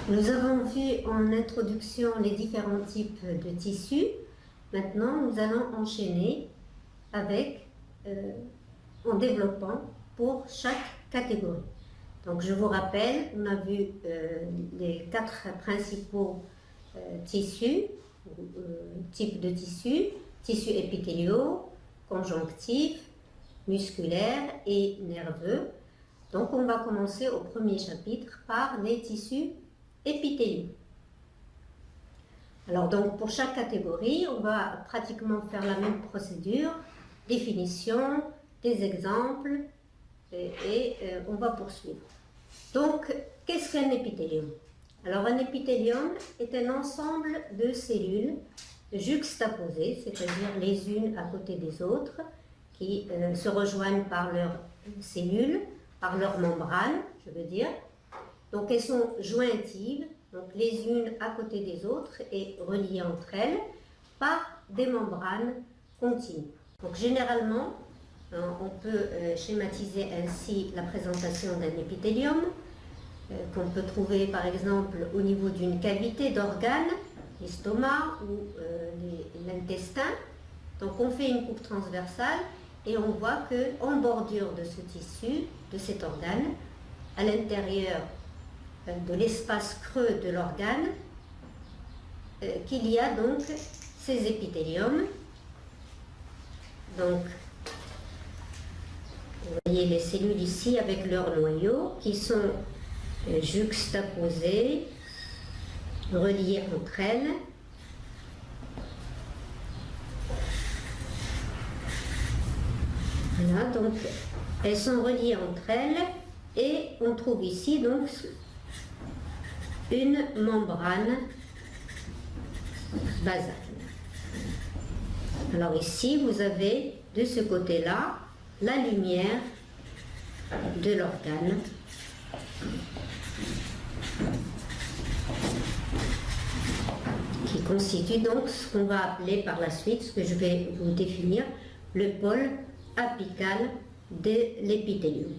Nous avons vu en introduction les différents types de tissus. Maintenant, nous allons enchaîner avec, en développant pour chaque catégorie. Donc, je vous rappelle, on a vu les 4 principaux tissus, types de tissus épithéliaux, conjonctifs, musculaires et nerveux. Donc, on va commencer au premier chapitre par les tissus épithéliaux. Alors, donc, pour chaque catégorie, on va pratiquement faire la même procédure, définition, des exemples, et on va poursuivre. Donc, qu'est-ce qu'un épithélium? Alors, un épithélium est un ensemble de cellules juxtaposées, c'est-à-dire les unes à côté des autres, qui se rejoignent par leurs cellules, par leur membrane, je veux dire. Donc elles sont jointives, donc les unes à côté des autres et reliées entre elles par des membranes continues. Donc généralement, on peut schématiser ainsi la présentation d'un épithélium, qu'on peut trouver par exemple au niveau d'une cavité d'organes, l'estomac ou l'intestin. Donc on fait une coupe transversale et on voit qu'en bordure de ce tissu, de cet organe, à l'intérieur de l'espace creux de l'organe, qu'il y a donc ces épithéliums. Donc, vous voyez les cellules ici avec leurs noyaux qui sont juxtaposés, reliés entre elles. Voilà, donc elles sont reliées entre elles et on trouve ici donc une membrane basale. Alors ici vous avez de ce côté-là la lumière de l'organe qui constitue donc ce qu'on va appeler par la suite, ce que je vais vous définir, le pôle apical de l'épithélium.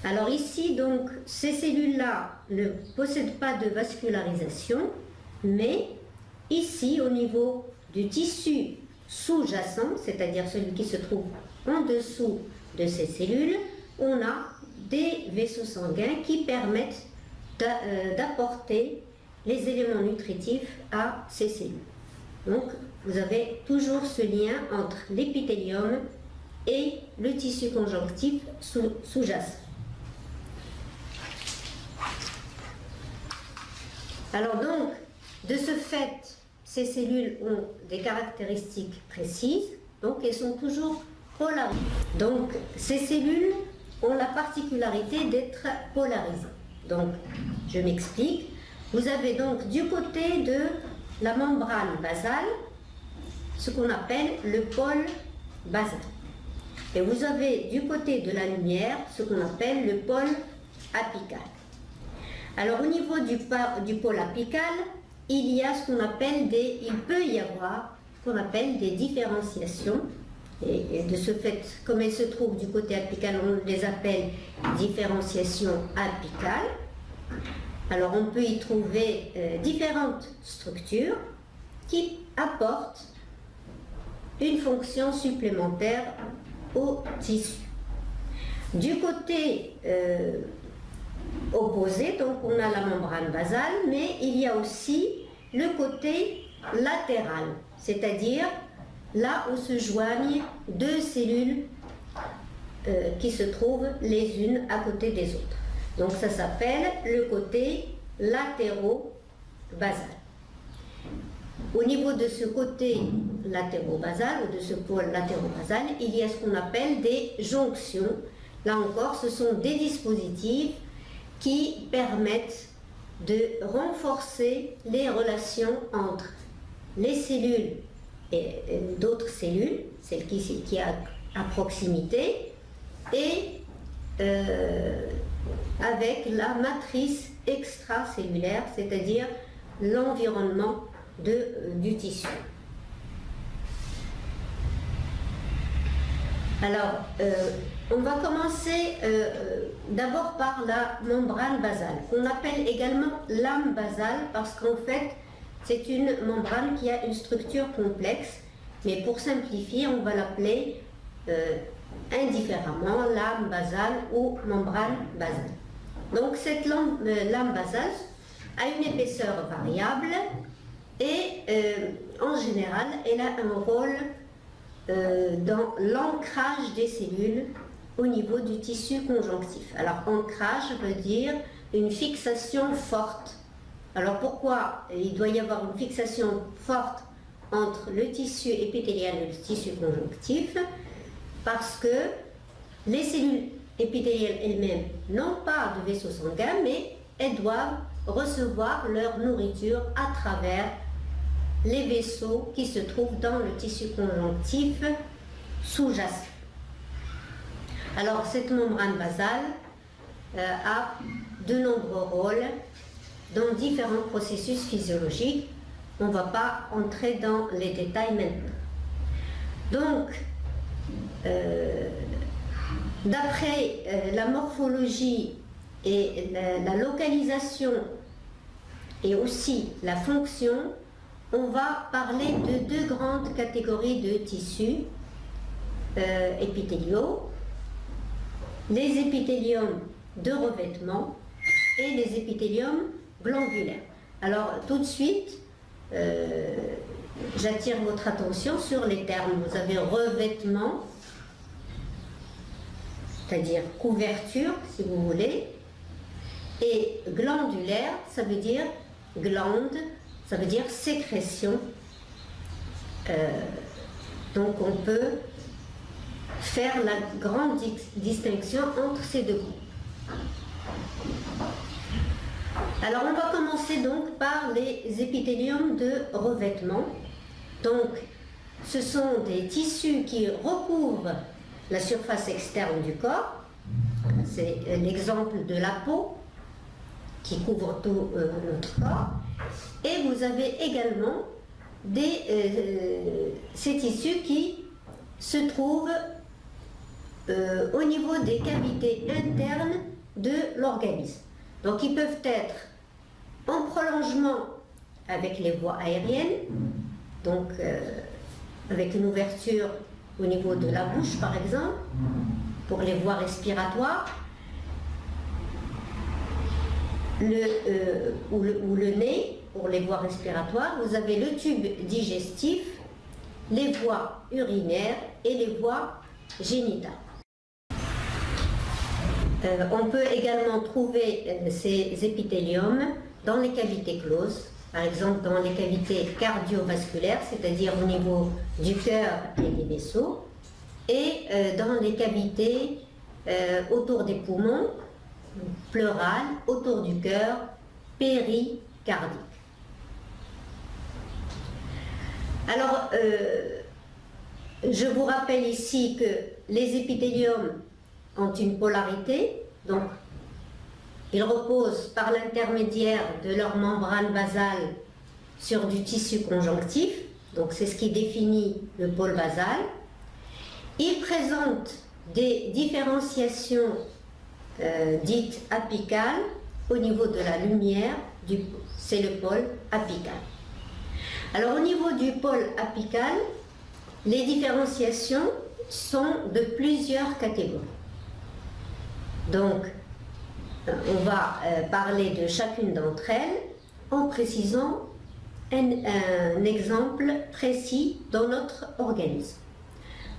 Alors ici, donc, ces cellules-là ne possèdent pas de vascularisation, mais ici, au niveau du tissu sous-jacent, c'est-à-dire celui qui se trouve en dessous de ces cellules, on a des vaisseaux sanguins qui permettent d'apporter les éléments nutritifs à ces cellules. Donc, vous avez toujours ce lien entre l'épithélium et le tissu conjonctif sous-jacent. Alors donc, de ce fait, ces cellules ont des caractéristiques précises, donc elles sont toujours polarisées. Donc, ces cellules ont la particularité d'être polarisées. Donc, je m'explique. Vous avez donc du côté de la membrane basale ce qu'on appelle le pôle basal. Et vous avez du côté de la lumière ce qu'on appelle le pôle apical. Alors au niveau du pôle apical, il y a ce qu'on appelle il peut y avoir ce qu'on appelle des différenciations. Et de ce fait, comme elles se trouvent du côté apical, on les appelle différenciations apicales. Alors on peut y trouver différentes structures qui apportent une fonction supplémentaire au tissu. Du côté opposé, donc on a la membrane basale, mais il y a aussi le côté latéral, c'est-à-dire là où se joignent deux cellules qui se trouvent les unes à côté des autres. Donc ça s'appelle le côté latéro-basal. Au niveau de ce côté latéro-basal, ou de ce pôle latéro-basal, il y a ce qu'on appelle des jonctions. Là encore, ce sont des dispositifs qui permettent de renforcer les relations entre les cellules et d'autres cellules, celles qui sont à proximité, et avec la matrice extracellulaire, c'est-à-dire l'environnement du tissu. Alors, on va commencer d'abord par la membrane basale, qu'on appelle également lame basale parce qu'en fait, c'est une membrane qui a une structure complexe, mais pour simplifier, on va l'appeler indifféremment lame basale ou membrane basale. Donc, cette lame basale a une épaisseur variable et en général, elle a un rôle dans l'ancrage des cellules au niveau du tissu conjonctif. Alors, ancrage veut dire une fixation forte. Alors, pourquoi il doit y avoir une fixation forte entre le tissu épithélial et le tissu conjonctif? Parce que les cellules épithéliales elles-mêmes n'ont pas de vaisseau sanguin, mais elles doivent recevoir leur nourriture à travers les vaisseaux qui se trouvent dans le tissu conjonctif sous-jacent. Alors, cette membrane basale a de nombreux rôles dans différents processus physiologiques. On ne va pas entrer dans les détails maintenant. Donc, d'après la morphologie et la localisation et aussi la fonction, on va parler de deux grandes catégories de tissus épithéliaux, les épithéliums de revêtement et les épithéliums glandulaires. Alors tout de suite, j'attire votre attention sur les termes. Vous avez revêtement, c'est-à-dire couverture, si vous voulez, et glandulaire, ça veut dire glande, ça veut dire sécrétion. Donc on peut faire la grande distinction entre ces deux groupes. Alors on va commencer donc par les épithéliums de revêtement. Donc ce sont des tissus qui recouvrent la surface externe du corps. C'est l'exemple de la peau qui couvre tout notre corps. Et vous avez également ces tissus qui se trouvent au niveau des cavités internes de l'organisme. Donc ils peuvent être en prolongement avec les voies aériennes, donc avec une ouverture au niveau de la bouche par exemple, pour les voies respiratoires, ou le nez pour les voies respiratoires. Vous avez le tube digestif, les voies urinaires et les voies génitales. On peut également trouver ces épithéliums dans les cavités closes, par exemple dans les cavités cardiovasculaires, c'est-à-dire au niveau du cœur et des vaisseaux, et dans les cavités autour des poumons, pleurales, autour du cœur, péricardique. Alors, je vous rappelle ici que les épithéliums ont une polarité, donc ils reposent par l'intermédiaire de leur membrane basale sur du tissu conjonctif, donc c'est ce qui définit le pôle basal. Ils présentent des différenciations dites apicales au niveau de la lumière, c'est le pôle apical. Alors au niveau du pôle apical, les différenciations sont de plusieurs catégories. Donc, on va parler de chacune d'entre elles en précisant un exemple précis dans notre organisme.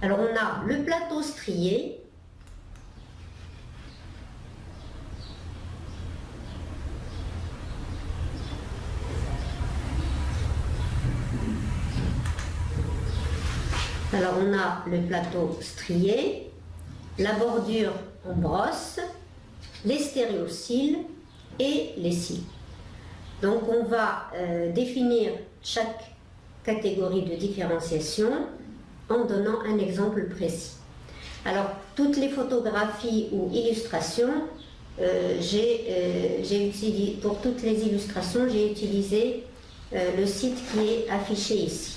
Alors, on a le plateau strié. Alors, on a le plateau strié, la bordure en brosse, les stéréocils et les cils. Donc on va définir chaque catégorie de différenciation en donnant un exemple précis. Alors toutes les photographies ou illustrations, pour toutes les illustrations, j'ai utilisé le site qui est affiché ici.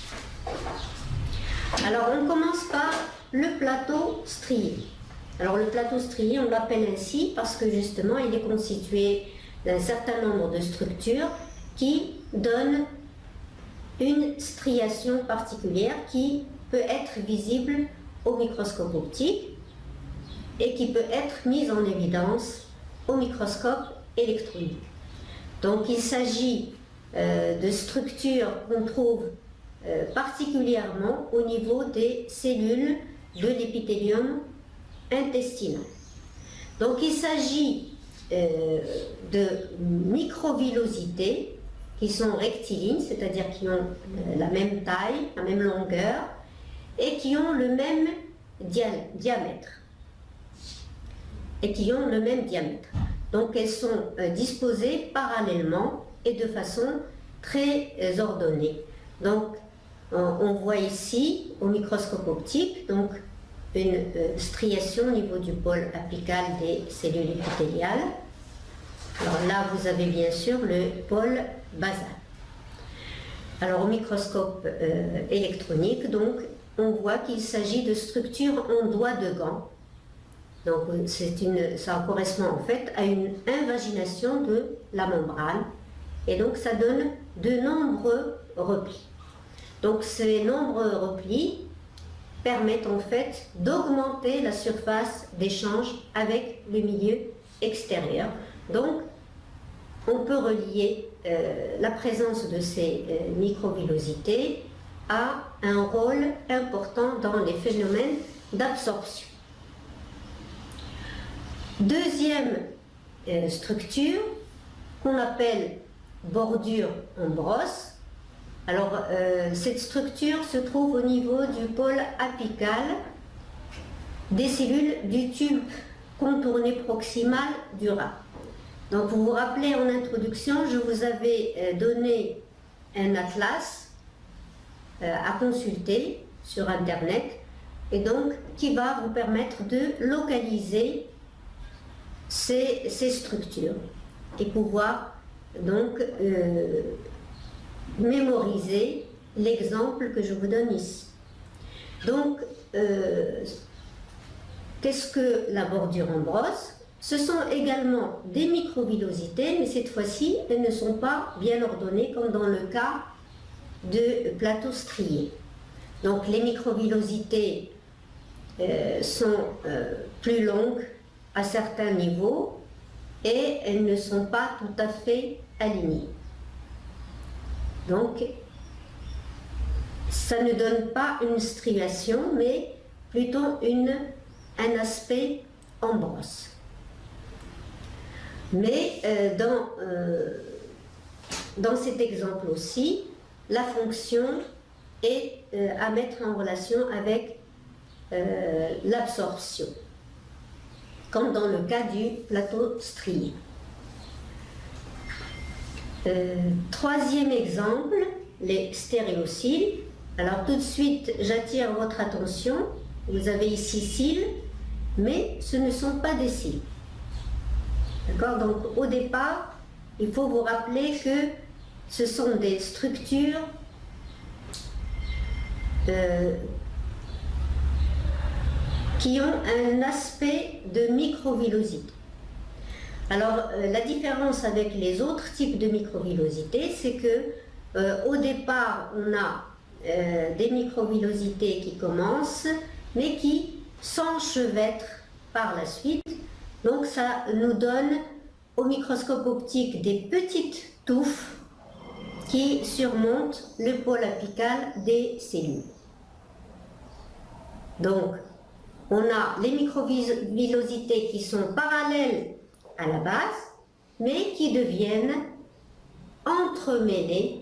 Alors on commence par le plateau strié. Alors le plateau strié, on l'appelle ainsi parce que justement il est constitué d'un certain nombre de structures qui donnent une striation particulière qui peut être visible au microscope optique et qui peut être mise en évidence au microscope électronique. Donc il s'agit de structures qu'on trouve particulièrement au niveau des cellules de l'épithélium intestinal. Donc il s'agit de microvillosités qui sont rectilignes, c'est-à-dire qui ont la même taille, la même longueur et qui ont le même diamètre. Donc elles sont disposées parallèlement et de façon très ordonnée. Donc on voit ici au microscope optique donc une striation au niveau du pôle apical des cellules épithéliales. Alors là vous avez bien sûr le pôle basal. Alors au microscope électronique donc on voit qu'il s'agit de structures en doigt de gant. Donc ça correspond en fait à une invagination de la membrane et donc ça donne de nombreux replis. Donc ces nombreux replis permettent en fait d'augmenter la surface d'échange avec le milieu extérieur. Donc on peut relier la présence de ces microvillosités à un rôle important dans les phénomènes d'absorption. Deuxième structure qu'on appelle bordure en brosse. Alors cette structure se trouve au niveau du pôle apical des cellules du tube contourné proximal du rat. Donc vous vous rappelez en introduction, je vous avais donné un atlas à consulter sur internet et donc qui va vous permettre de localiser ces structures et pouvoir donc mémoriser l'exemple que je vous donne ici. Donc qu'est-ce que la bordure en brosse? Ce sont également des microvillosités, mais cette fois-ci, elles ne sont pas bien ordonnées comme dans le cas de plateaux striés. Donc les microvillosités sont plus longues à certains niveaux et elles ne sont pas tout à fait alignées. Donc ça ne donne pas une striation, mais plutôt un aspect en brosse. Mais dans cet exemple aussi, la fonction est à mettre en relation avec l'absorption, comme dans le cas du plateau strié. Troisième exemple, les stéréocils. Alors tout de suite, j'attire votre attention. Vous avez ici cils, mais ce ne sont pas des cils. D'accord? Donc au départ, il faut vous rappeler que ce sont des structures qui ont un aspect de microvillosité. Alors la différence avec les autres types de microvillosité, c'est que au départ, on a des microvillosités qui commencent, mais qui s'enchevêtrent par la suite. Donc ça nous donne au microscope optique des petites touffes qui surmontent le pôle apical des cellules. Donc on a les microvillosités qui sont parallèles à la base, mais qui deviennent entremêlées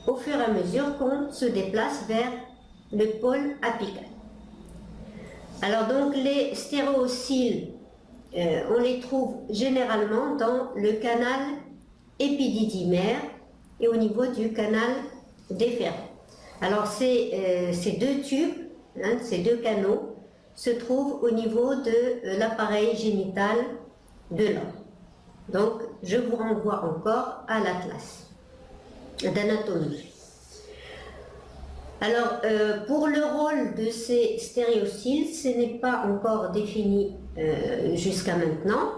au fur et à mesure qu'on se déplace vers le pôle apical. Alors donc les stéréocils, on les trouve généralement dans le canal épididymaire et au niveau du canal déférent. Alors ces deux tubes, ces deux canaux, se trouvent au niveau de l'appareil génital de l'homme. Donc je vous renvoie encore à l'atlas d'anatomie. Alors, pour le rôle de ces stéréocils, ce n'est pas encore défini jusqu'à maintenant.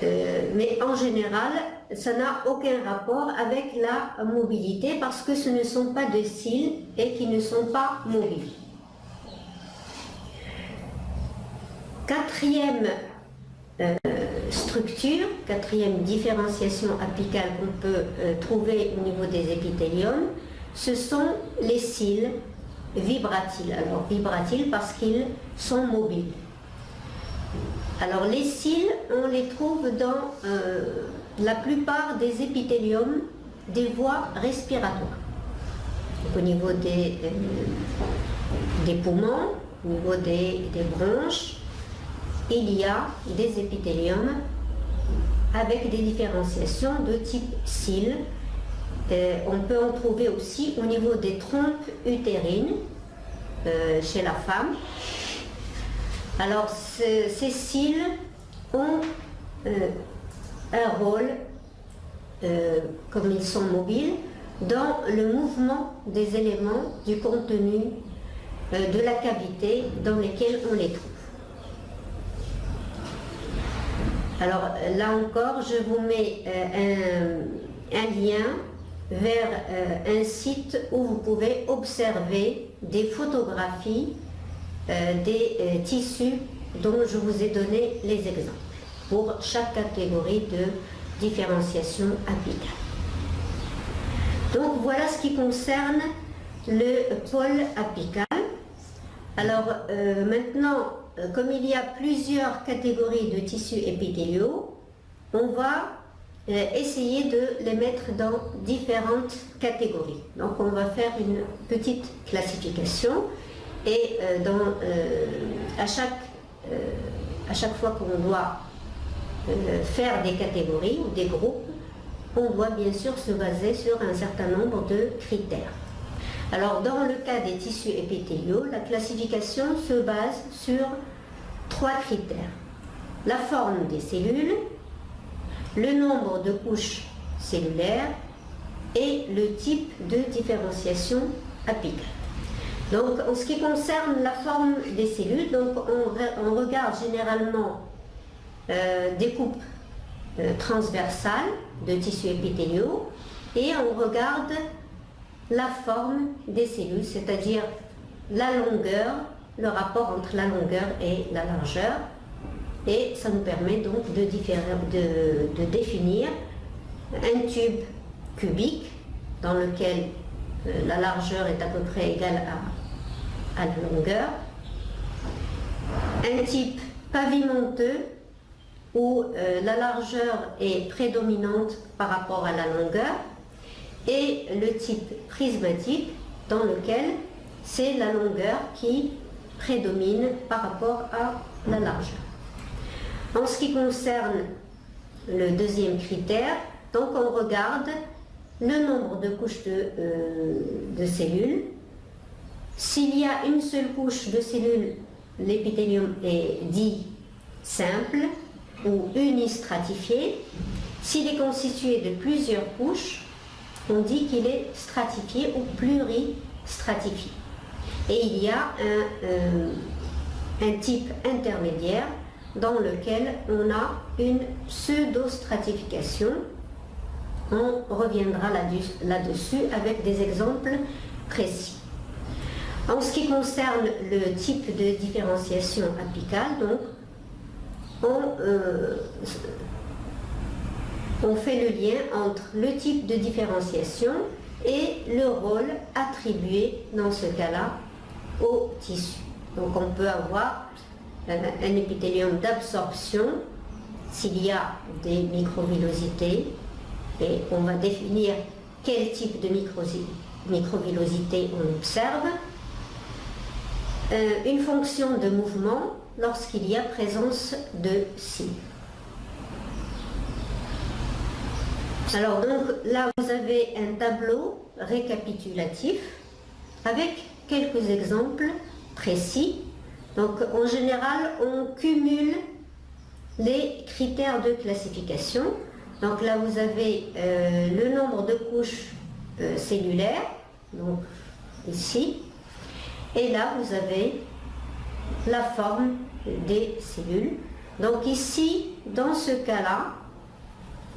Mais en général, ça n'a aucun rapport avec la mobilité parce que ce ne sont pas de cils et qui ne sont pas mobiles. Quatrième structure, quatrième différenciation apicale qu'on peut trouver au niveau des épithéliums, ce sont les cils vibratiles. Alors vibratiles parce qu'ils sont mobiles. Alors les cils, on les trouve dans la plupart des épithéliums des voies respiratoires. Donc, au niveau des poumons, au niveau des bronches, il y a des épithéliums avec des différenciations de type cils. On peut en trouver aussi au niveau des trompes utérines chez la femme. Alors ces cils ont un rôle, comme ils sont mobiles, dans le mouvement des éléments du contenu de la cavité dans lesquels on les trouve. Alors là encore, je vous mets un lien vers un site où vous pouvez observer des photographies des tissus dont je vous ai donné les exemples pour chaque catégorie de différenciation apicale. Donc voilà ce qui concerne le pôle apical. Alors maintenant, comme il y a plusieurs catégories de tissus épithéliaux, on va essayer de les mettre dans différentes catégories. Donc on va faire une petite classification et à chaque fois qu'on doit faire des catégories ou des groupes, on doit bien sûr se baser sur un certain nombre de critères. Alors dans le cas des tissus épithéliaux, la classification se base sur 3 critères. La forme des cellules, le nombre de couches cellulaires et le type de différenciation apicale. Donc en ce qui concerne la forme des cellules, donc on regarde généralement des coupes transversales de tissus épithéliaux et on regarde la forme des cellules, c'est-à-dire la longueur, le rapport entre la longueur et la largeur, et ça nous permet donc de définir un tube cubique dans lequel la largeur est à peu près égale à la longueur, un type pavimenteux où la largeur est prédominante par rapport à la longueur, et le type prismatique dans lequel c'est la longueur qui prédomine par rapport à la largeur. En ce qui concerne le deuxième critère, donc on regarde le nombre de couches de cellules. S'il y a une seule couche de cellules, l'épithélium est dit simple ou unistratifié. S'il est constitué de plusieurs couches, on dit qu'il est stratifié ou pluristratifié. Et il y a un type intermédiaire dans lequel on a une pseudostratification. On reviendra là-dessus avec des exemples précis. En ce qui concerne le type de différenciation apicale, donc, on fait le lien entre le type de différenciation et le rôle attribué dans ce cas-là au tissu. Donc on peut avoir un épithélium d'absorption s'il y a des microvillosités, et on va définir quel type de microvillosité on observe. Une fonction de mouvement lorsqu'il y a présence de cils. Alors donc là vous avez un tableau récapitulatif avec quelques exemples précis. Donc en général on cumule les critères de classification. Donc là vous avez le nombre de couches cellulaires, donc ici, et là vous avez la forme des cellules. Donc ici, dans ce cas-là,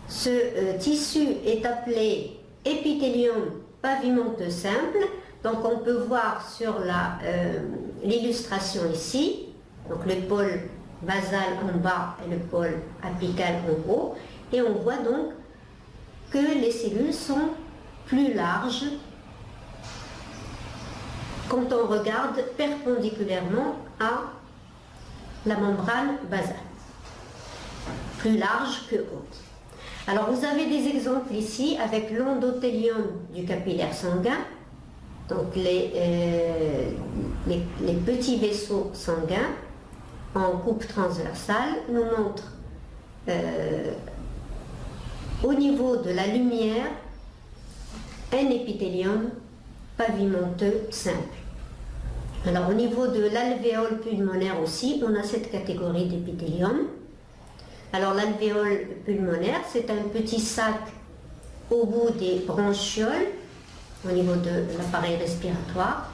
ce tissu est appelé épithélium pavimenteux simple. Donc on peut voir sur l'illustration ici, donc le pôle basal en bas et le pôle apical en haut, et on voit donc que les cellules sont plus larges quand on regarde perpendiculairement à la membrane basale, plus large que haute. Alors vous avez des exemples ici avec l'endothélium du capillaire sanguin, donc les petits vaisseaux sanguins en coupe transversale nous montrent au niveau de la lumière un épithélium pavimenteux simple. Alors au niveau de l'alvéole pulmonaire aussi, on a cette catégorie d'épithélium. Alors l'alvéole pulmonaire, c'est un petit sac au bout des bronchioles, au niveau de l'appareil respiratoire.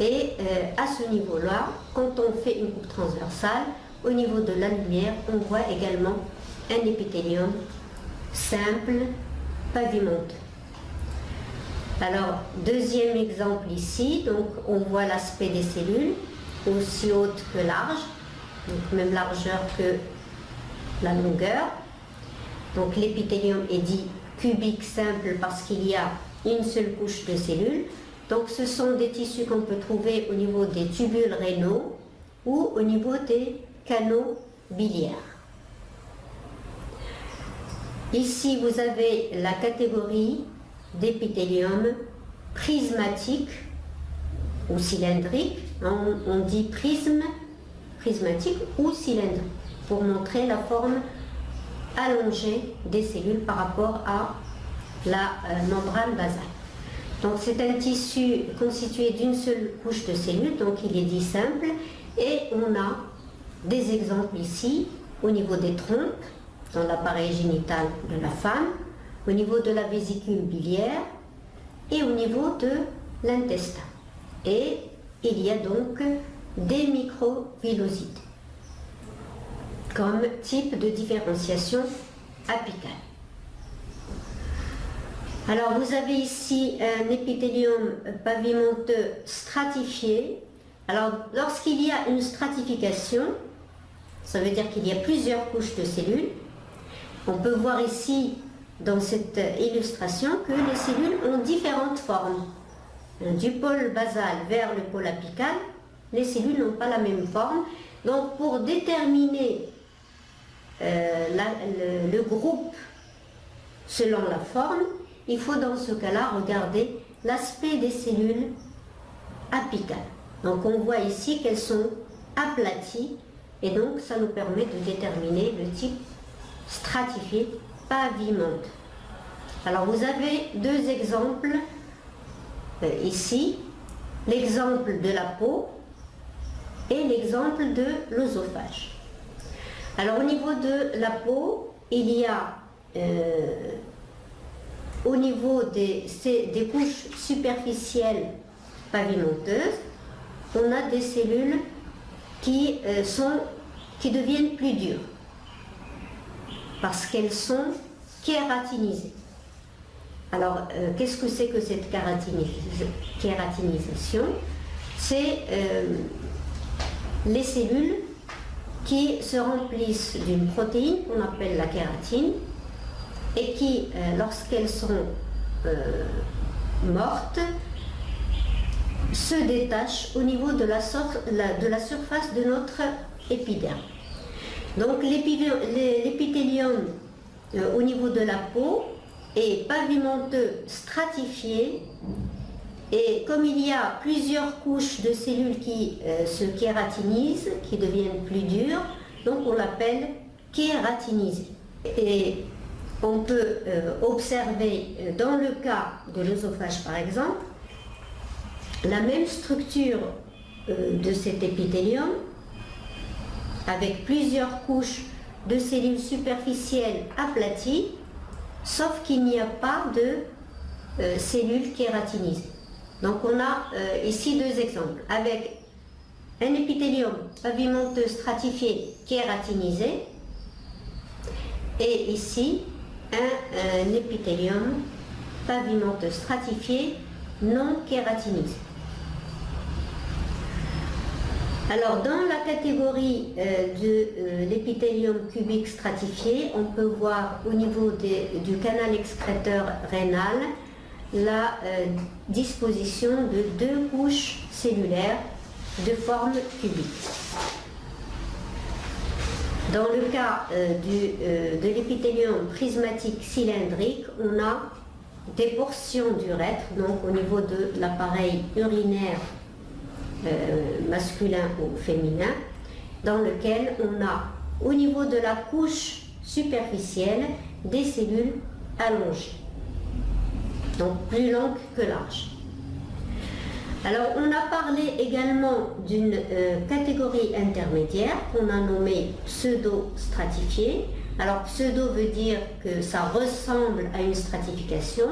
Et à ce niveau-là, quand on fait une coupe transversale, au niveau de la lumière, on voit également un épithélium simple, pavimenteux. Alors, deuxième exemple ici, donc on voit l'aspect des cellules, aussi haute que large, donc même largeur que la longueur. Donc l'épithélium est dit cubique simple parce qu'il y a une seule couche de cellules. Donc ce sont des tissus qu'on peut trouver au niveau des tubules rénaux ou au niveau des canaux biliaires. Ici, vous avez la catégorie d'épithélium prismatique ou cylindrique. On dit prismatique ou cylindrique pour montrer la forme allongée des cellules par rapport à la membrane basale. Donc c'est un tissu constitué d'une seule couche de cellules, donc il est dit simple, et on a des exemples ici au niveau des trompes, dans l'appareil génital de la femme, au niveau de la vésicule biliaire et au niveau de l'intestin. Et il y a donc des microvillosités comme type de différenciation apicale. Alors vous avez ici un épithélium pavimenteux stratifié. Alors lorsqu'il y a une stratification, ça veut dire qu'il y a plusieurs couches de cellules. On peut voir ici dans cette illustration que les cellules ont différentes formes. Du pôle basal vers le pôle apical, les cellules n'ont pas la même forme. Donc pour déterminer le groupe selon la forme, il faut dans ce cas-là regarder l'aspect des cellules apicales. Donc on voit ici qu'elles sont aplaties et donc ça nous permet de déterminer le type stratifié pavimenteux. Alors vous avez deux exemples ici, l'exemple de la peau et l'exemple de l'œsophage. Alors au niveau de la peau, il y a au niveau des couches superficielles pavimenteuses, on a des cellules qui deviennent plus dures parce qu'elles sont kératinisées. Alors, qu'est-ce que c'est que cette kératinisation? C'est les cellules qui se remplissent d'une protéine qu'on appelle la kératine et qui, lorsqu'elles sont mortes, se détachent au niveau de la surface de notre épiderme. Donc l'épithélium au niveau de la peau est pavimenteux stratifié, et comme il y a plusieurs couches de cellules qui se kératinisent, qui deviennent plus dures, donc on l'appelle kératinisé. Et on peut observer dans le cas de l'œsophage par exemple, la même structure de cet épithélium avec plusieurs couches de cellules superficielles aplaties, sauf qu'il n'y a pas de cellules kératinisées. Donc on a ici deux exemples, avec un épithélium pavimenteux stratifié kératinisé, et ici un épithélium pavimenteux stratifié non kératinisé. Alors, dans la catégorie de l'épithélium cubique stratifié, on peut voir au niveau du canal excréteur rénal la disposition de deux couches cellulaires de forme cubique. Dans le cas de l'épithélium prismatique cylindrique, on a des portions d'urètre, donc au niveau de l'appareil urinaire masculin ou féminin, dans lequel on a au niveau de la couche superficielle des cellules allongées, donc plus longues que larges. Alors on a parlé également d'une catégorie intermédiaire qu'on a nommée pseudo-stratifiée. Alors pseudo veut dire que ça ressemble à une stratification,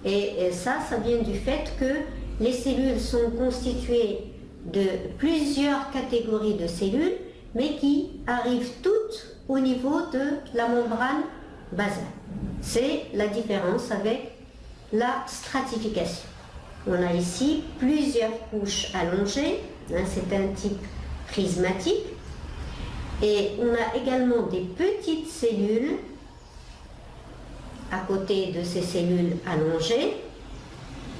et ça vient du fait que les cellules sont constituées de plusieurs catégories de cellules, mais qui arrivent toutes au niveau de la membrane basale. C'est la différence avec la stratification. On a ici plusieurs couches allongées, c'est un type prismatique, et on a également des petites cellules à côté de ces cellules allongées,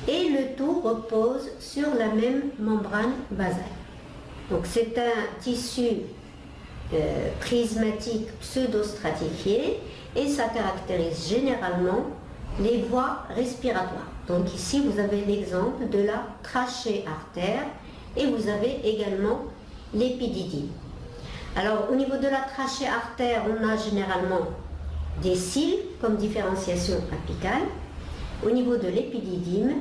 et le tout repose sur la même membrane basale. Donc c'est un tissu prismatique pseudo-stratifié, et ça caractérise généralement les voies respiratoires. Donc ici vous avez l'exemple de la trachée artère, et vous avez également l'épididyme. Alors au niveau de la trachée artère, on a généralement des cils comme différenciation apicale. Au niveau de l'épididyme,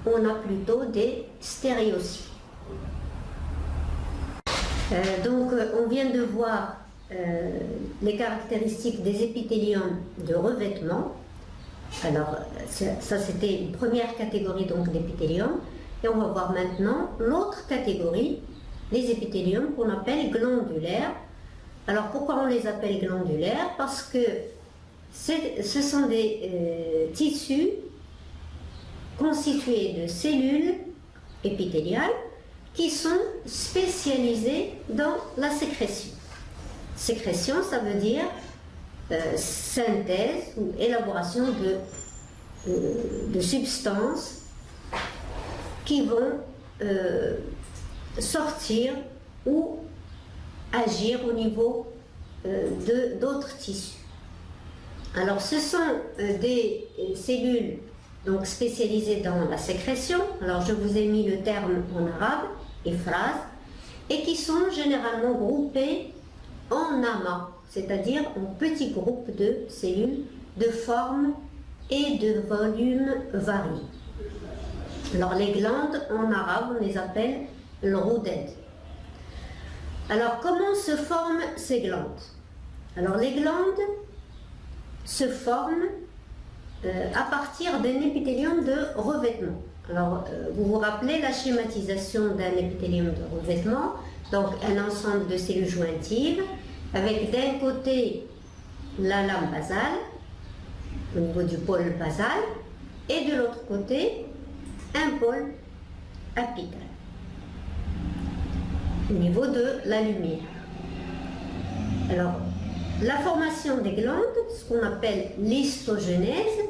on a plutôt des stéréocils. Donc on vient de voir les caractéristiques des épithéliums de revêtement. Alors ça c'était une première catégorie donc d'épithélium, et on va voir maintenant l'autre catégorie, les épithéliums qu'on appelle glandulaires. Alors pourquoi on les appelle glandulaires? Parce que ce sont des tissus constitués de cellules épithéliales qui sont spécialisées dans la sécrétion. Sécrétion, ça veut dire synthèse ou élaboration de substances qui vont sortir ou agir au niveau d'autres tissus. Alors ce sont des cellules donc spécialisées dans la sécrétion. Alors je vous ai mis le terme en arabe, phrase, et qui sont généralement groupées en amas, c'est-à-dire en petits groupes de cellules de forme et de volume variés. Alors les glandes en arabe, on les appelle l'rouded. Alors comment se forment ces glandes? Alors les glandes se forment à partir d'un épithélium de revêtement. Alors vous vous rappelez la schématisation d'un épithélium de revêtement, donc un ensemble de cellules jointives avec d'un côté la lame basale au niveau du pôle basal, et de l'autre côté un pôle apical au niveau de la lumière. Alors la formation des glandes, ce qu'on appelle l'histogenèse,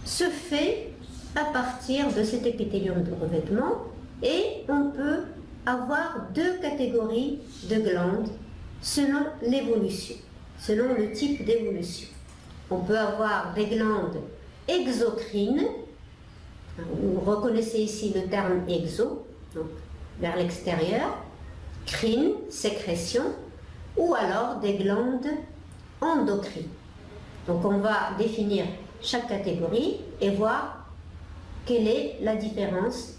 se fait à partir de cet épithélium de revêtement, et on peut avoir deux catégories de glandes selon l'évolution, selon le type d'évolution. On peut avoir des glandes exocrines, vous reconnaissez ici le terme exo, donc vers l'extérieur, crine, sécrétion, ou alors des glandes endocrines. Donc on va définir chaque catégorie et voir quelle est la différence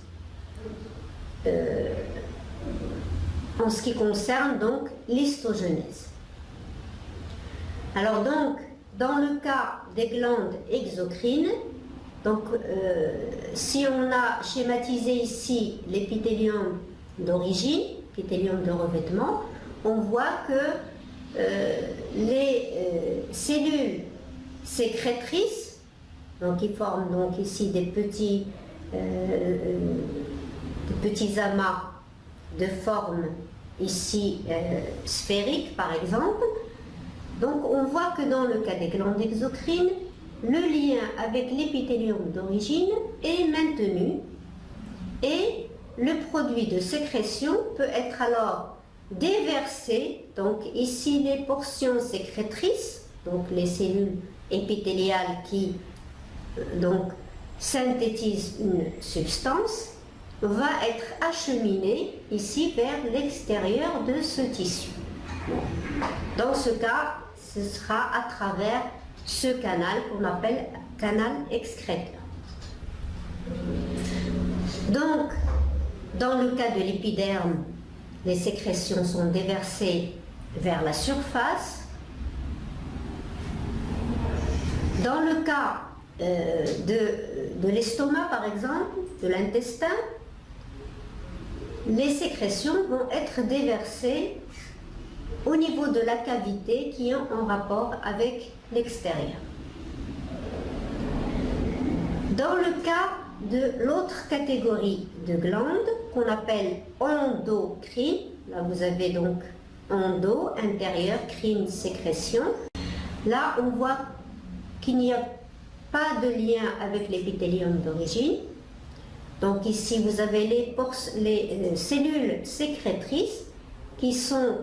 en ce qui concerne donc l'histogenèse. Alors donc, dans le cas des glandes exocrines, Donc, si on a schématisé ici l'épithélium d'origine, l'épithélium de revêtement, on voit que les cellules sécrétrices, donc qui forment donc ici des petits amas de forme ici sphérique par exemple. Donc on voit que dans le cas des glandes exocrines, le lien avec l'épithélium d'origine est maintenu et le produit de sécrétion peut être alors déversé. Donc ici les portions sécrétrices, donc les cellules épithéliales qui donc synthétisent une substance, va être acheminé ici vers l'extérieur de ce tissu. Dans ce cas, ce sera à travers ce canal qu'on appelle canal excréteur. Donc, dans le cas de l'épiderme, les sécrétions sont déversées vers la surface. Dans le cas de l'estomac, par exemple, de l'intestin, les sécrétions vont être déversées au niveau de la cavité qui est en rapport avec l'extérieur. Dans le cas de l'autre catégorie de glandes qu'on appelle endocrines, là vous avez donc endo, intérieur, crine, sécrétion, là on voit qu'il n'y a pas de lien avec l'épithélium d'origine. Donc ici vous avez les cellules sécrétrices qui sont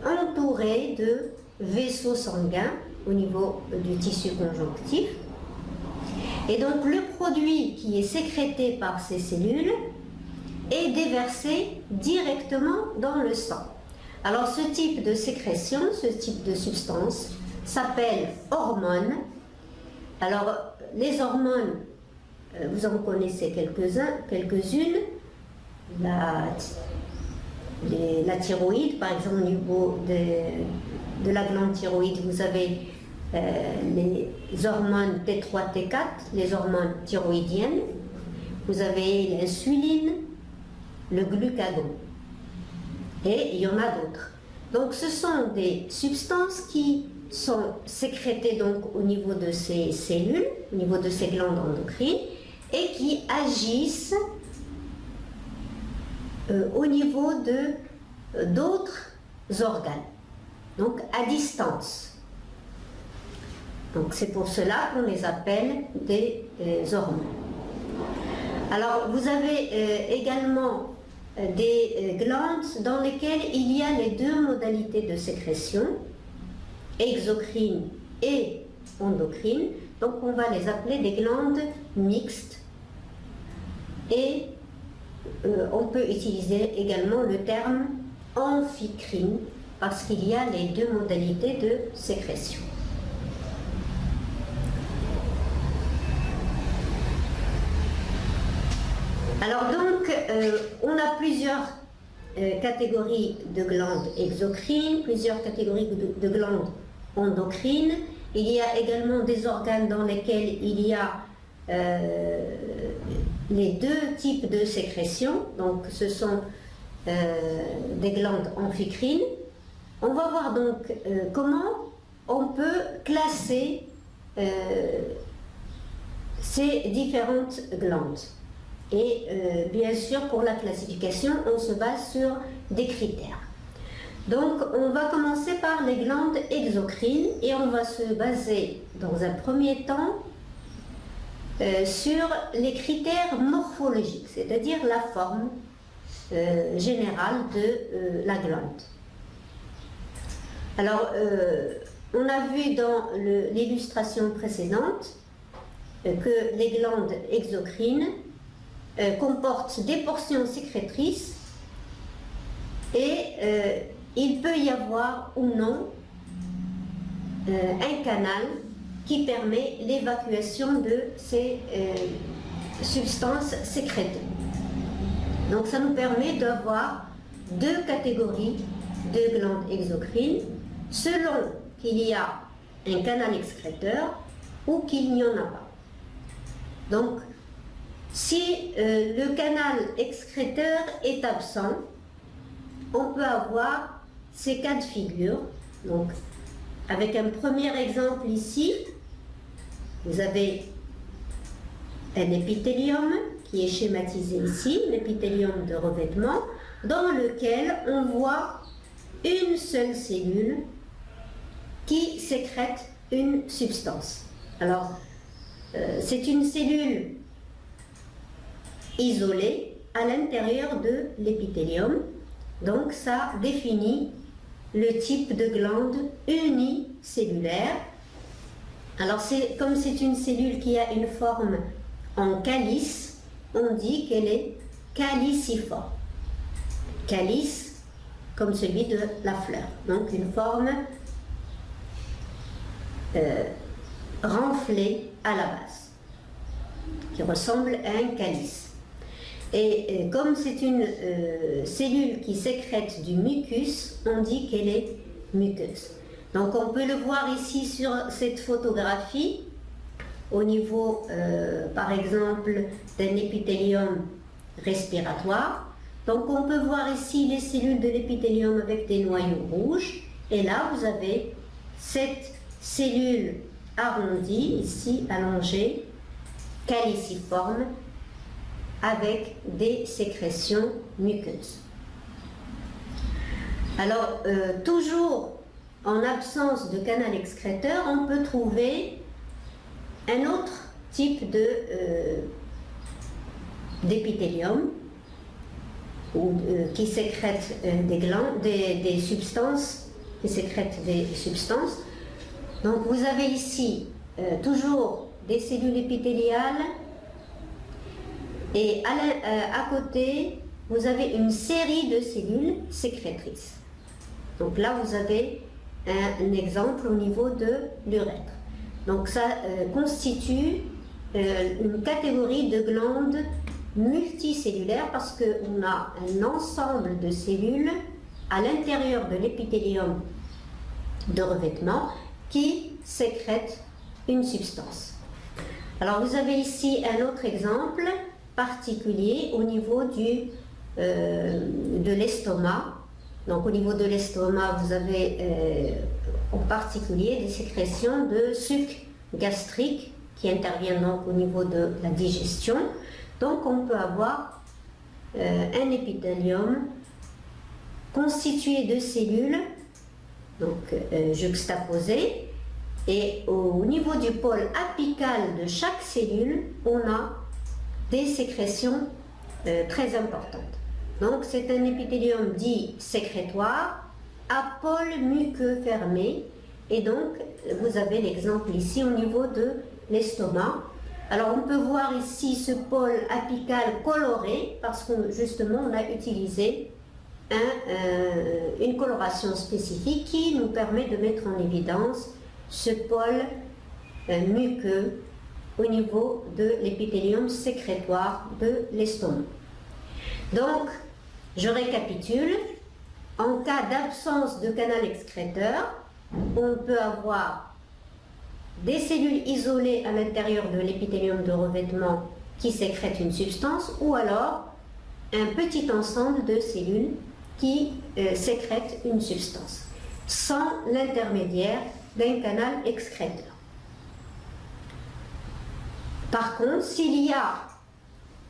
entourées de vaisseaux sanguins au niveau du tissu conjonctif. Et donc le produit qui est sécrété par ces cellules est déversé directement dans le sang. Alors ce type de sécrétion, ce type de substance s'appelle hormone. Alors les hormones, vous en connaissez quelques-unes. La thyroïde, par exemple, au niveau de la glande thyroïde, vous avez les hormones T3, T4, les hormones thyroïdiennes. Vous avez l'insuline, le glucagon. Et il y en a d'autres. Donc ce sont des substances qui sont sécrétées donc au niveau de ces cellules, au niveau de ces glandes endocrines, et qui agissent au niveau d'autres organes, donc à distance. Donc c'est pour cela qu'on les appelle des hormones. Alors vous avez également des glandes dans lesquelles il y a les deux modalités de sécrétion, exocrine et endocrine. Donc on va les appeler des glandes mixtes. Et on peut utiliser également le terme amphicrine parce qu'il y a les deux modalités de sécrétion. Alors donc, on a plusieurs catégories de glandes exocrines, plusieurs catégories de glandes endocrines. Il y a également des organes dans lesquels il y a les deux types de sécrétion, donc ce sont des glandes amphicrines. On va voir donc comment on peut classer ces différentes glandes. Et bien sûr, pour la classification, on se base sur des critères. Donc, on va commencer par les glandes exocrines et on va se baser dans un premier temps sur les critères morphologiques, c'est-à-dire la forme générale de la glande. Alors, on a vu dans l'illustration précédente que les glandes exocrines comportent des portions sécrétrices et il peut y avoir ou non un canal qui permet l'évacuation de ces substances sécrétées. Donc ça nous permet d'avoir deux catégories de glandes exocrines selon qu'il y a un canal excréteur ou qu'il n'y en a pas. Donc, si le canal excréteur est absent, on peut avoir ces cas de figure. Donc, avec un premier exemple ici, vous avez un épithélium qui est schématisé ici, l'épithélium de revêtement, dans lequel on voit une seule cellule qui sécrète une substance. Alors, c'est une cellule isolée à l'intérieur de l'épithélium. Donc, ça définit le type de glande unicellulaire. Alors, comme c'est une cellule qui a une forme en calice, on dit qu'elle est caliciforme. Calice, comme celui de la fleur. Donc, une forme renflée à la base, qui ressemble à un calice. Et comme c'est une cellule qui sécrète du mucus, on dit qu'elle est muqueuse. Donc on peut le voir ici sur cette photographie, au niveau, par exemple, d'un épithélium respiratoire. Donc on peut voir ici les cellules de l'épithélium avec des noyaux rouges. Et là, vous avez cette cellule arrondie, ici allongée, caliciforme, avec des sécrétions muqueuses. Alors, toujours en absence de canal excréteur, on peut trouver un autre type d'épithélium qui sécrète des substances, qui sécrète des substances. Donc, vous avez ici toujours des cellules épithéliales. Et à côté, vous avez une série de cellules sécrétrices. Donc là, vous avez un exemple au niveau de l'urètre. Donc ça constitue une catégorie de glandes multicellulaires parce qu'on a un ensemble de cellules à l'intérieur de l'épithélium de revêtement qui sécrètent une substance. Alors vous avez ici un autre exemple particulier au niveau de l'estomac. Donc au niveau de l'estomac, vous avez en particulier des sécrétions de suc gastrique qui interviennent donc au niveau de la digestion. Donc on peut avoir un épithélium constitué de cellules donc, juxtaposées, et au niveau du pôle apical de chaque cellule, on a des sécrétions très importantes. Donc c'est un épithélium dit sécrétoire à pôle muqueux fermé, et donc vous avez l'exemple ici au niveau de l'estomac. Alors on peut voir ici ce pôle apical coloré parce que justement on a utilisé une coloration spécifique qui nous permet de mettre en évidence ce pôle muqueux au niveau de l'épithélium sécrétoire de l'estomac. Donc, je récapitule. En cas d'absence de canal excréteur, on peut avoir des cellules isolées à l'intérieur de l'épithélium de revêtement qui sécrètent une substance, ou alors un petit ensemble de cellules qui sécrètent une substance, sans l'intermédiaire d'un canal excréteur. Par contre, s'il y a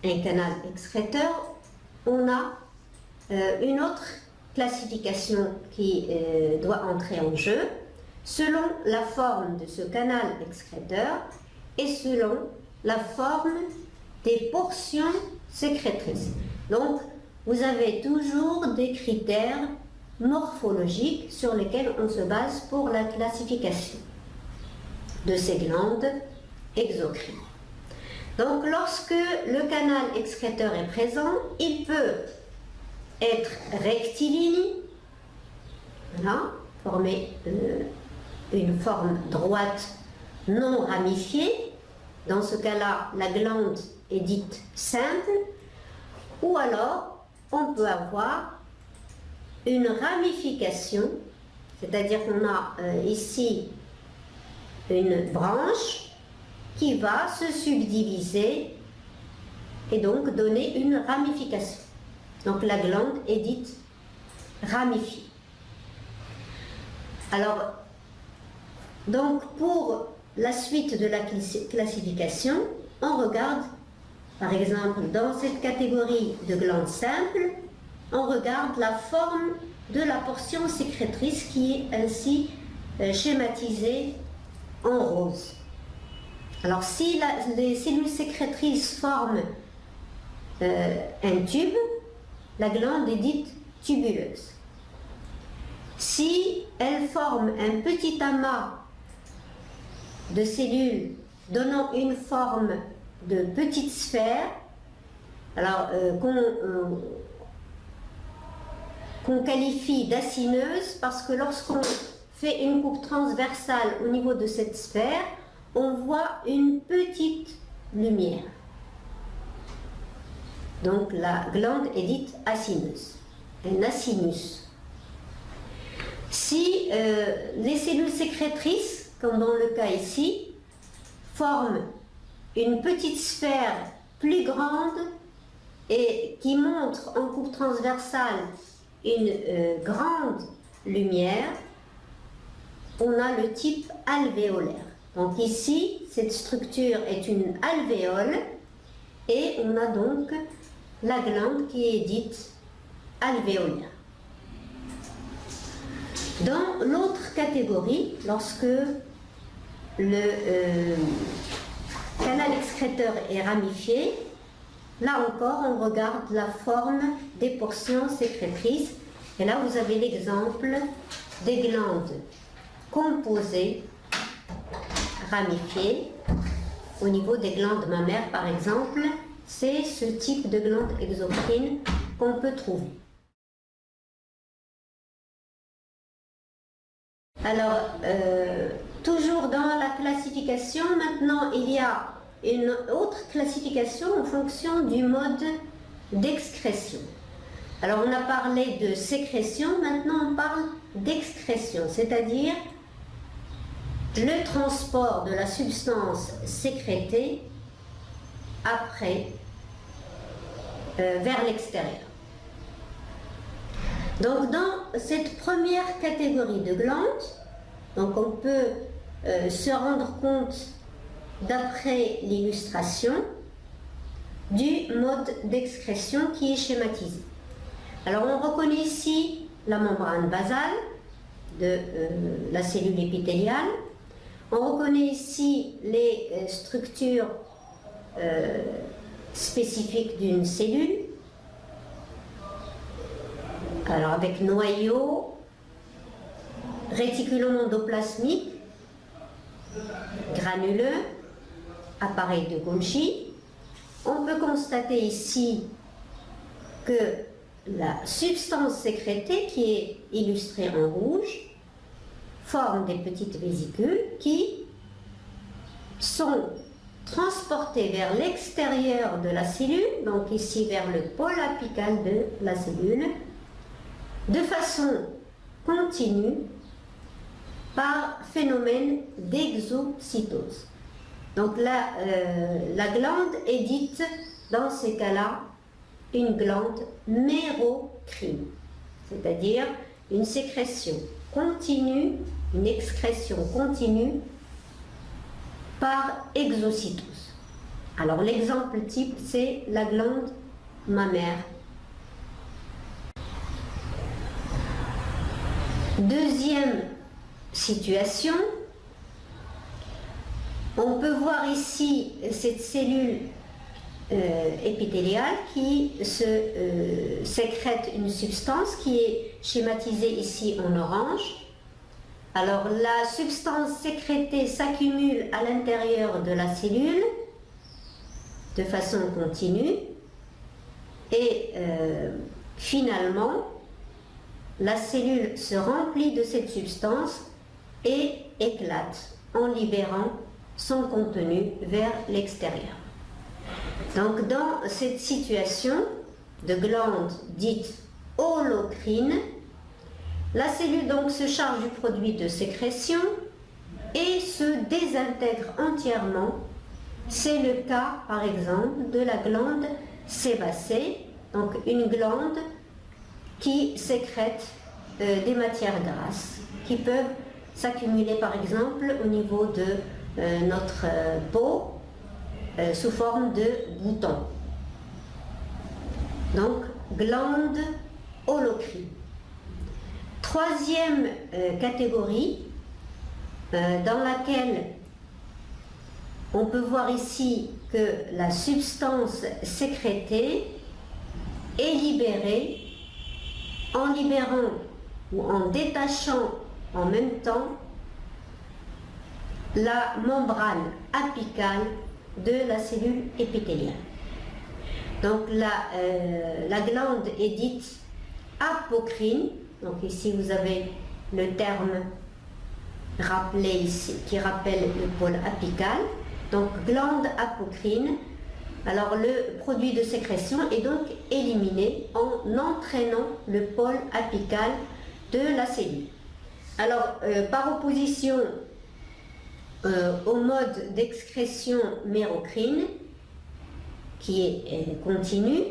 un canal excréteur, on a une autre classification qui doit entrer en jeu selon la forme de ce canal excréteur et selon la forme des portions sécrétrices. Donc, vous avez toujours des critères morphologiques sur lesquels on se base pour la classification de ces glandes exocrines. Donc, lorsque le canal excréteur est présent, il peut être rectiligne, voilà, former une forme droite non ramifiée. Dans ce cas-là, la glande est dite simple, ou alors on peut avoir une ramification, c'est-à-dire qu'on a ici une branche qui va se subdiviser et donc donner une ramification. Donc la glande est dite ramifiée. Alors, donc pour la suite de la classification, on regarde, par exemple, dans cette catégorie de glandes simples, on regarde la forme de la portion sécrétrice qui est ainsi schématisée en rose. Alors, si les cellules sécrétrices forment un tube, la glande est dite tubuleuse. Si elle forme un petit amas de cellules donnant une forme de petite sphère, alors qu'on qualifie d'acineuse, parce que lorsqu'on fait une coupe transversale au niveau de cette sphère, on voit une petite lumière. Donc la glande est dite acineuse, un acinus. Si les cellules sécrétrices, comme dans le cas ici, forment une petite sphère plus grande et qui montre en coupe transversale une grande lumière, on a le type alvéolaire. Donc ici, cette structure est une alvéole et on a donc la glande qui est dite alvéolaire. Dans l'autre catégorie, lorsque le canal excréteur est ramifié, là encore on regarde la forme des portions sécrétrices et là vous avez l'exemple des glandes composées ramifiées. Au niveau des glandes mammaires par exemple, c'est ce type de glande exocrine qu'on peut trouver. Alors, toujours dans la classification, maintenant il y a une autre classification en fonction du mode d'excrétion. Alors on a parlé de sécrétion, maintenant on parle d'excrétion, c'est-à-dire le transport de la substance sécrétée après vers l'extérieur. Donc dans cette première catégorie de glandes, donc on peut se rendre compte d'après l'illustration du mode d'excrétion qui est schématisé. Alors on reconnaît ici la membrane basale de la cellule épithéliale. On reconnaît ici les structures spécifiques d'une cellule. Alors avec noyau, réticulum endoplasmique, granuleux, appareil de Golgi. On peut constater ici que la substance sécrétée, qui est illustrée en rouge, forme des petites vésicules qui sont transportées vers l'extérieur de la cellule, donc ici vers le pôle apical de la cellule, de façon continue par phénomène d'exocytose. Donc la glande est dite, dans ces cas-là, une glande mérocrine, c'est-à-dire une sécrétion continue, une excrétion continue par exocytose. Alors l'exemple type, c'est la glande mammaire. Deuxième situation, on peut voir ici cette cellule épithéliale qui sécrète une substance qui est schématisée ici en orange. Alors la substance sécrétée s'accumule à l'intérieur de la cellule de façon continue et finalement la cellule se remplit de cette substance et éclate en libérant son contenu vers l'extérieur. Donc dans cette situation de glande dite holocrine, la cellule donc se charge du produit de sécrétion et se désintègre entièrement C'est le cas, par exemple, de la glande sébacée, donc une glande qui sécrète des matières grasses qui peuvent s'accumuler, par exemple, au niveau de notre peau sous forme de boutons. Donc, glande holocrine. Troisième catégorie, dans laquelle on peut voir ici que la substance sécrétée est libérée en libérant ou en détachant en même temps la membrane apicale de la cellule épithéliale. Donc la glande est dite apocrine. Donc ici vous avez le terme rappelé ici qui rappelle le pôle apical. Donc glande apocrine. Alors le produit de sécrétion est donc éliminé en entraînant le pôle apical de la cellule. Alors par opposition au mode d'excrétion mérocrine qui est continue,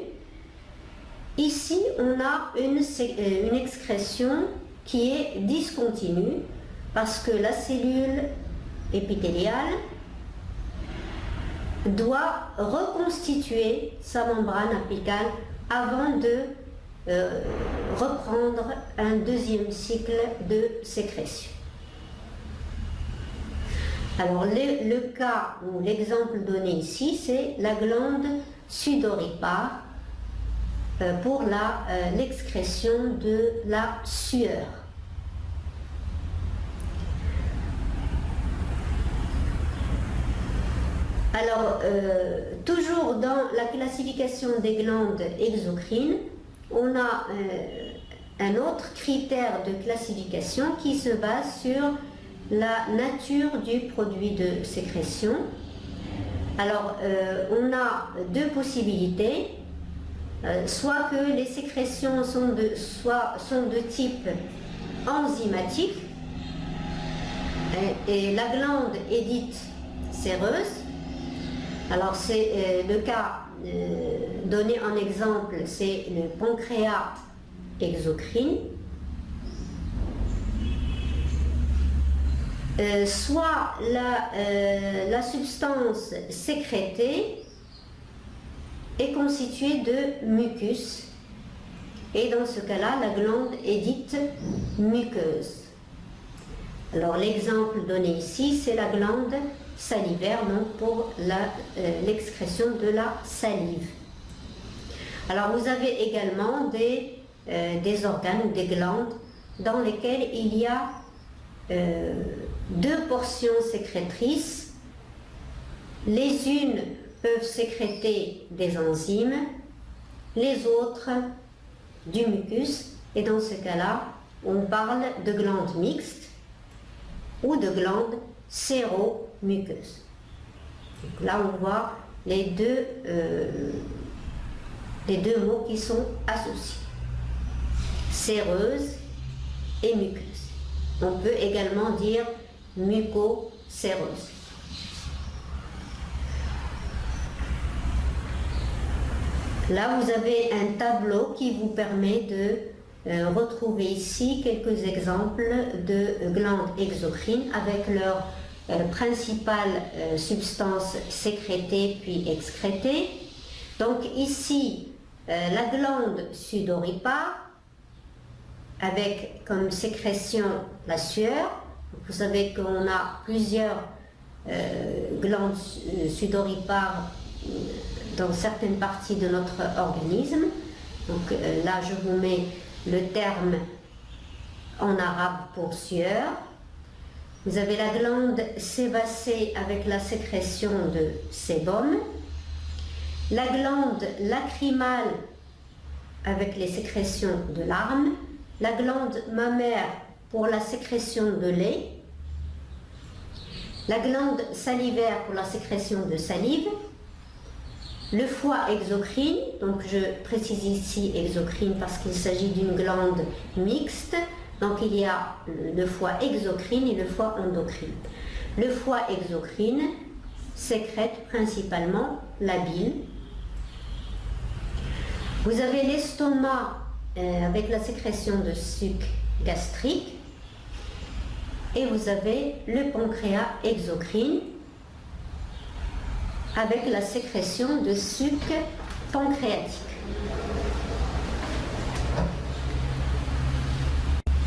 ici on a une excrétion qui est discontinue parce que la cellule épithéliale doit reconstituer sa membrane apicale avant de reprendre un deuxième cycle de sécrétion. Alors le cas ou l'exemple donné ici, c'est la glande sudoripare pour l'excrétion de la sueur. Alors, toujours dans la classification des glandes exocrines, on a un autre critère de classification qui se base sur la nature du produit de sécrétion. Alors, on a deux possibilités, soit que les sécrétions sont de type enzymatique, et la glande est dite séreuse. Alors, c'est le cas donné en exemple, c'est le pancréas exocrine. Soit la substance sécrétée est constituée de mucus, et dans ce cas-là, la glande est dite muqueuse. Alors l'exemple donné ici, c'est la glande salivaire, donc pour l'excrétion de la salive. Alors vous avez également des organes ou des glandes dans lesquelles il y a deux portions sécrétrices. Les unes peuvent sécréter des enzymes, les autres du mucus, et dans ce cas-là, on parle de glandes mixtes ou de glandes séromuqueuses. Là, on voit les deux mots qui sont associés, séreuse et muqueuse. On peut également dire mucoséreuse. Là, vous avez un tableau qui vous permet de retrouver ici quelques exemples de glandes exocrines avec leurs principales substances sécrétées puis excrétées. Donc ici, la glande sudoripare avec comme sécrétion la sueur. Vous savez qu'on a plusieurs glandes sudoripares dans certaines parties de notre organisme. Donc là, je vous mets le terme en arabe pour sueur. Vous avez la glande sébacée avec la sécrétion de sébum, la glande lacrymale avec les sécrétions de larmes, la glande mammaire pour la sécrétion de lait, la glande salivaire pour la sécrétion de salive, le foie exocrine, donc je précise ici exocrine parce qu'il s'agit d'une glande mixte, donc il y a le foie exocrine et le foie endocrine. Le foie exocrine sécrète principalement la bile. Vous avez l'estomac avec la sécrétion de suc gastrique et vous avez le pancréas exocrine avec la sécrétion de suc pancréatique.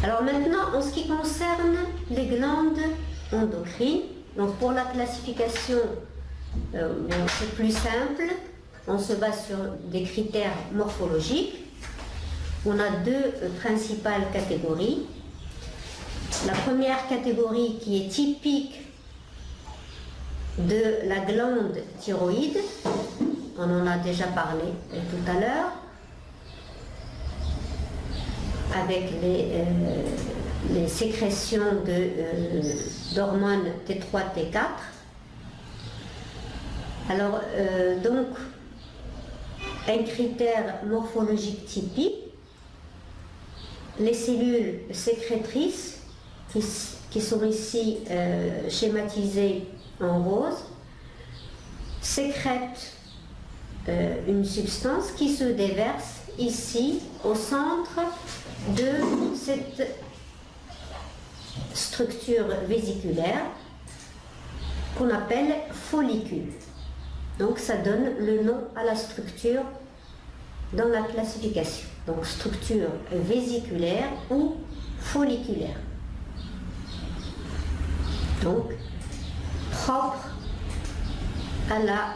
Alors maintenant, en ce qui concerne les glandes endocrines, donc pour la classification, c'est plus simple, on se base sur des critères morphologiques. On a deux principales catégories. La première catégorie qui est typique de la glande thyroïde, on en a déjà parlé tout à l'heure, avec les sécrétions d'hormones T3, T4. Alors, donc, un critère morphologique typique, les cellules sécrétrices qui sont ici schématisées en rose, sécrètent une substance qui se déverse ici au centre de cette structure vésiculaire qu'on appelle follicule. Donc ça donne le nom à la structure dans la classification. Donc structure vésiculaire ou folliculaire. Donc propre à la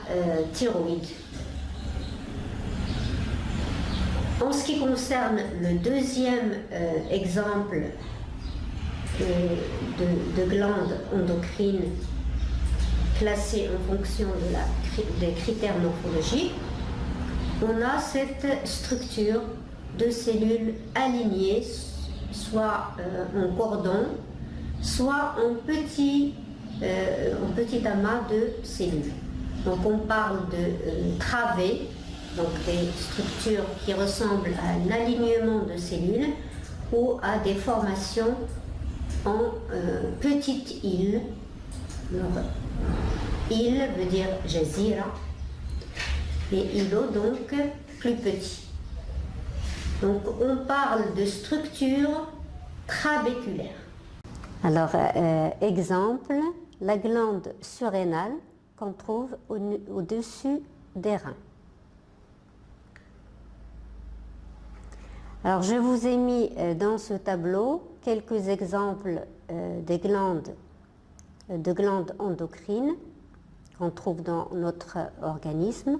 thyroïde. En ce qui concerne le deuxième exemple de glande endocrine classée en fonction des critères morphologiques, on a cette structure de cellules alignées, soit en cordon, soit en petit amas de cellules. Donc on parle de travées, donc des structures qui ressemblent à un alignement de cellules ou à des formations en petites îles. Alors, île veut dire jazira et îlot donc plus petit. Donc on parle de structure trabéculaire. Alors exemple, la glande surrénale qu'on trouve au-dessus des reins. Alors je vous ai mis dans ce tableau quelques exemples de glandes endocrines qu'on trouve dans notre organisme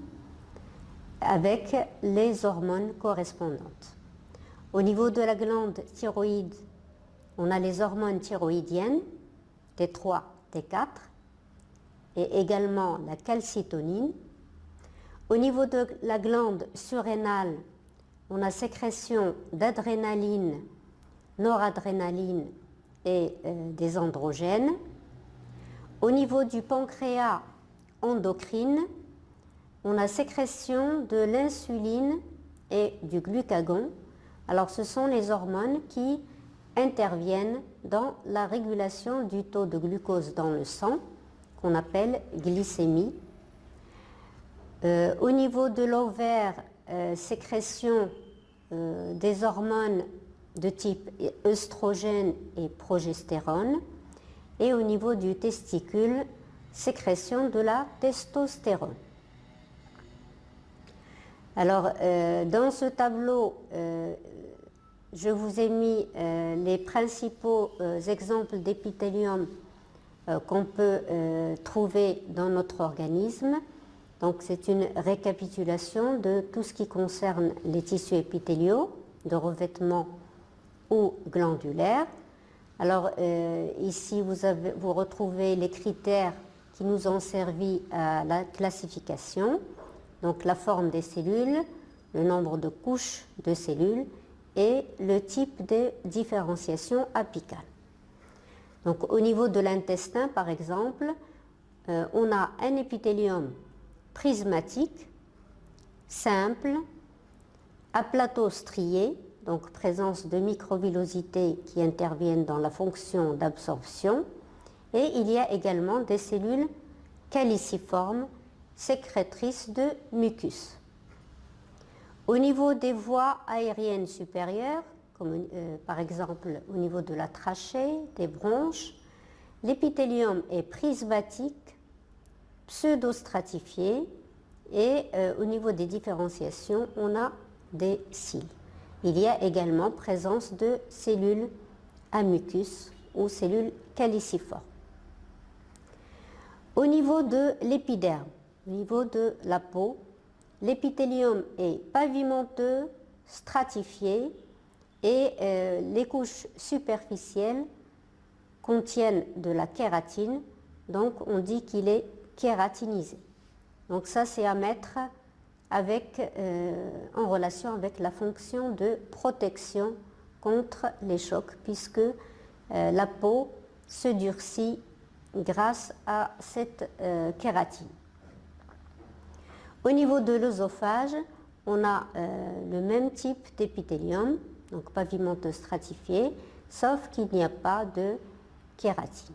avec les hormones correspondantes. Au niveau de la glande thyroïde, on a les hormones thyroïdiennes, T3, T4, et également la calcitonine. Au niveau de la glande surrénale, on a sécrétion d'adrénaline, noradrénaline et des androgènes. Au niveau du pancréas endocrine, on a sécrétion de l'insuline et du glucagon. Alors ce sont les hormones qui interviennent dans la régulation du taux de glucose dans le sang, qu'on appelle glycémie. Au niveau de l'ovaire, sécrétion des hormones de type œstrogène et progestérone. Et au niveau du testicule, sécrétion de la testostérone. Alors, dans ce tableau, je vous ai mis les principaux exemples d'épithélium qu'on peut trouver dans notre organisme. Donc, c'est une récapitulation de tout ce qui concerne les tissus épithéliaux, de revêtement ou glandulaires. Alors, ici, vous retrouvez les critères qui nous ont servi à la classification. Donc, la forme des cellules, le nombre de couches de cellules et le type de différenciation apicale. Donc, au niveau de l'intestin, par exemple, on a un épithélium prismatique, simple, à plateau strié, donc présence de microvillosités qui interviennent dans la fonction d'absorption, et il y a également des cellules caliciformes, sécrétrices de mucus. Au niveau des voies aériennes supérieures, comme par exemple au niveau de la trachée, des bronches, l'épithélium est prismatique, pseudostratifié, et au niveau des différenciations, on a des cils. Il y a également présence de cellules à mucus ou cellules caliciformes. Au niveau de l'épiderme, au niveau de la peau, l'épithélium est pavimenteux, stratifié et les couches superficielles contiennent de la kératine, donc on dit qu'il est kératinisé. Donc ça c'est à mettre avec, en relation avec la fonction de protection contre les chocs, puisque la peau se durcit grâce à cette kératine. Au niveau de l'œsophage, on a le même type d'épithélium, donc pavimenteux stratifié, sauf qu'il n'y a pas de kératine.